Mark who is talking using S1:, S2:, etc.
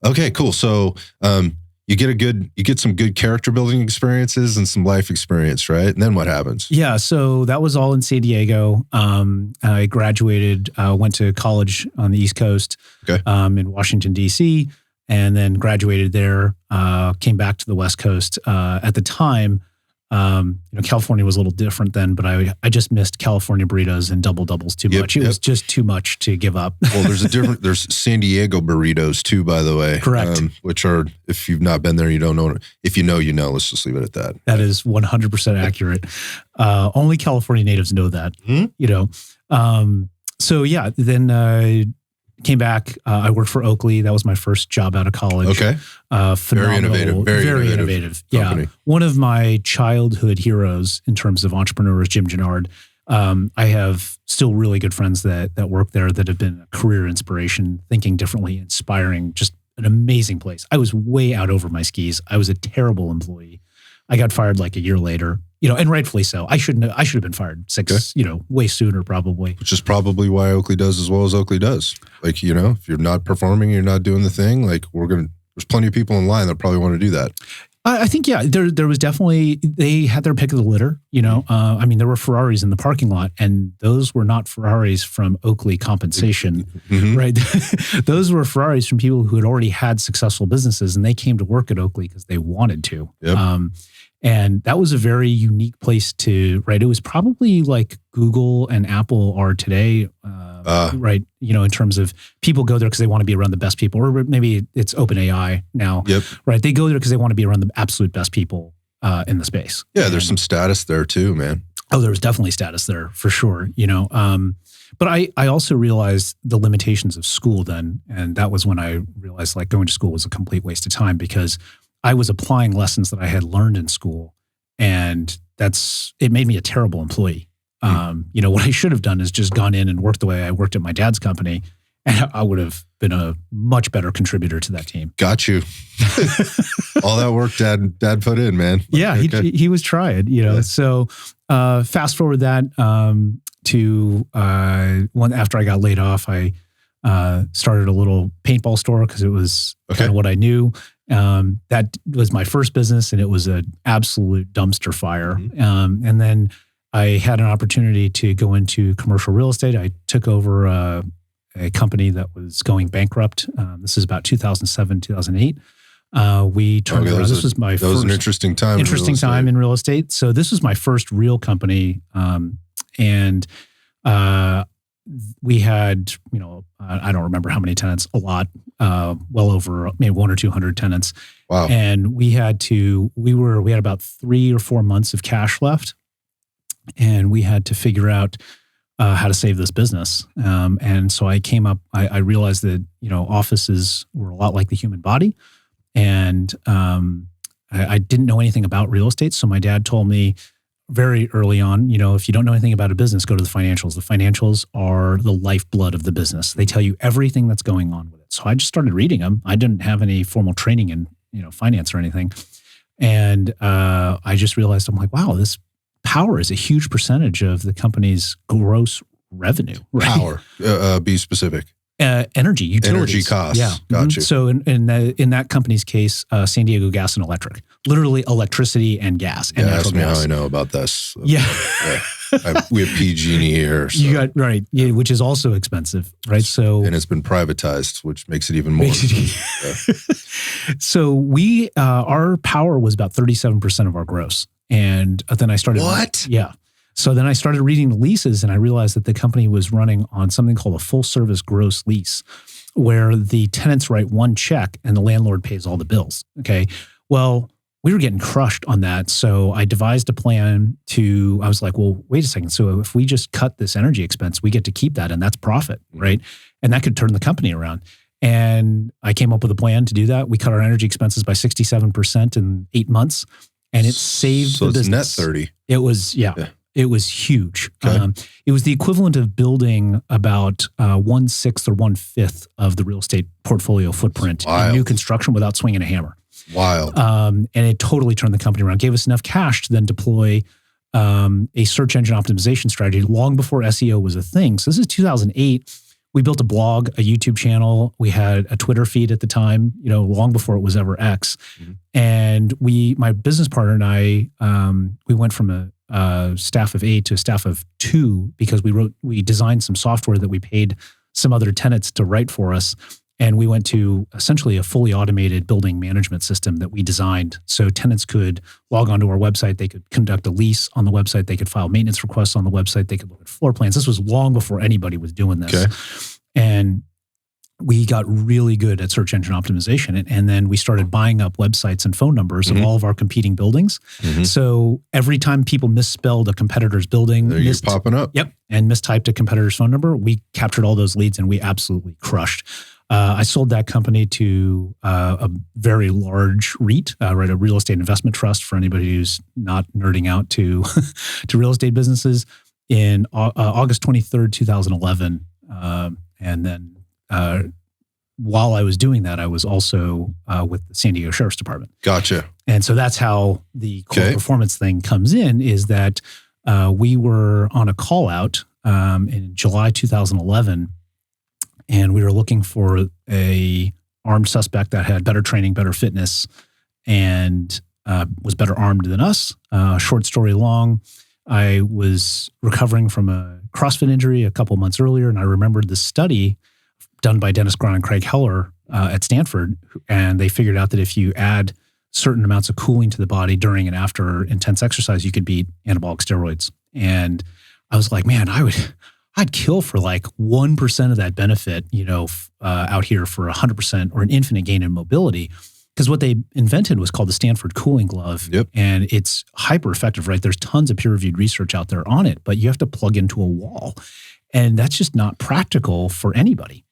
S1: Okay, cool. So you get some good character building experiences and some life experience, right? And then what happens?
S2: Yeah, so that was all in San Diego. I graduated, went to college on the East Coast, in Washington, D.C., and then graduated there, came back to the West Coast. At the time, California was a little different then, but I just missed California burritos and double doubles too much. It was just too much to give up.
S1: Well, there's San Diego burritos too, by the way.
S2: Correct.
S1: Which are, if you've not been there, you don't know. If you know, you know. Let's just leave it at that.
S2: That is 100% accurate. Only California natives know that, So yeah, then came back. I worked for Oakley. That was my first job out of college.
S1: Okay.
S2: Phenomenal. Very innovative.
S1: Company.
S2: Yeah. One of my childhood heroes in terms of entrepreneurs, Jim Gennard. I have still really good friends that work there that have been a career inspiration, thinking differently, inspiring, just an amazing place. I was way out over my skis. I was a terrible employee. I got fired like a year later, and rightfully so. I should have been fired way sooner probably.
S1: Which is probably why Oakley does as well as Oakley does. Like, if you're not performing, you're not doing the thing, like there's plenty of people in line that probably want to do that.
S2: I think, there was definitely, they had their pick of the litter, there were Ferraris in the parking lot, and those were not Ferraris from Oakley compensation, right? Those were Ferraris from people who had already had successful businesses, and they came to work at Oakley because they wanted to.
S1: Yep.
S2: And that was a very unique place to, right? It was probably like Google and Apple are today, right? In terms of people go there because they want to be around the best people, or maybe it's OpenAI now, right? They go there because they want to be around the absolute best people in the space.
S1: Yeah, there's some status there too, man.
S2: Oh, there was definitely status there for sure, But I also realized the limitations of school then, and that was when I realized like going to school was a complete waste of time because I was applying lessons that I had learned in school, and it made me a terrible employee. What I should have done is just gone in and worked the way I worked at my dad's company, and I would have been a much better contributor to that team.
S1: Got you. All that work dad put in, man.
S2: Yeah, he was trying, Yeah. So fast forward that to after I got laid off, I started a little paintball store because it was kind of what I knew. That was my first business, and it was an absolute dumpster fire. And then I had an opportunity to go into commercial real estate. I took over a company that was going bankrupt. This is about 2007, 2008. We turned around. This was my first. That was
S1: an interesting time.
S2: Interesting time in real estate. So this was my first real company, and we had, I don't remember how many tenants, a lot, well over maybe 100 or 200 tenants.
S1: Wow.
S2: And we had about 3 or 4 months of cash left, and we had to figure out how to save this business. And so I realized that, offices were a lot like the human body, and I didn't know anything about real estate. So my dad told me very early on, if you don't know anything about a business, go to the financials. The financials are the lifeblood of the business. They tell you everything that's going on with it. So I just started reading them. I didn't have any formal training in, finance or anything. And I just realized, I'm like, wow, this power is a huge percentage of the company's gross revenue. Right?
S1: Power, be specific.
S2: Energy, utilities.
S1: Energy costs.
S2: Yeah.
S1: Got you.
S2: So in that company's case, San Diego Gas and Electric, literally electricity and gas and natural
S1: ask me
S2: gas.
S1: how I know about this.
S2: Yeah.
S1: We have PG&E here. So.
S2: You got, right. Yeah, which is also expensive, right? So,
S1: and it's been privatized, which makes it even more.
S2: So our power was about 37% of our gross. And then I started.
S1: What?
S2: Yeah. So then I started reading the leases, and I realized that the company was running on something called a full service gross lease, where the tenants write one check and the landlord pays all the bills. Okay. Well, we were getting crushed on that. So I devised a plan I was like, well, wait a second. So if we just cut this energy expense, we get to keep that, and that's profit, right? And that could turn the company around. And I came up with a plan to do that. We cut our energy expenses by 67% in 8 months, and it saved the business.
S1: So it's net 30.
S2: It was, yeah. It was huge. Okay. It was the equivalent of building about 1/6 or 1/5 of the real estate portfolio footprint in new construction without swinging a hammer.
S1: Wild.
S2: And it totally turned the company around, gave us enough cash to then deploy a search engine optimization strategy long before SEO was a thing. So this is 2008. we built a blog, a YouTube channel. We had a Twitter feed at the time, long before it was ever X. Mm-hmm. And my business partner and I, we went from a staff of 8 to a staff of 2 because we designed some software that we paid some other tenants to write for us. And we went to essentially a fully automated building management system that we designed. So tenants could log onto our website. They could conduct a lease on the website. They could file maintenance requests on the website. They could look at floor plans. This was long before anybody was doing this.
S1: Okay.
S2: And we got really good at search engine optimization. And then we started buying up websites and phone numbers of all of our competing buildings. Mm-hmm. So every time people misspelled a competitor's building,
S1: you're popping up.
S2: Yep. And mistyped a competitor's phone number, we captured all those leads and we absolutely crushed. I sold that company to a very large REIT, a real estate investment trust, for anybody who's not nerding out to to real estate businesses, in August 23rd, 2011. And then while I was doing that, I was also with the San Diego Sheriff's Department.
S1: Gotcha.
S2: And so that's how the QORE Performance thing comes in, is that we were on a call out in July 2011. And we were looking for a armed suspect that had better training, better fitness, and was better armed than us. Short story long, I was recovering from a CrossFit injury a couple months earlier, and I remembered the study done by Dennis Grahn and Craig Heller at Stanford, and they figured out that if you add certain amounts of cooling to the body during and after intense exercise, you could beat anabolic steroids. And I was like, man, I'd kill for like 1% of that benefit, out here for 100% or an infinite gain in mobility. Because what they invented was called the Stanford cooling glove.
S1: Yep.
S2: And it's hyper effective, right? There's tons of peer-reviewed research out there on it, but you have to plug into a wall. And that's just not practical for anybody.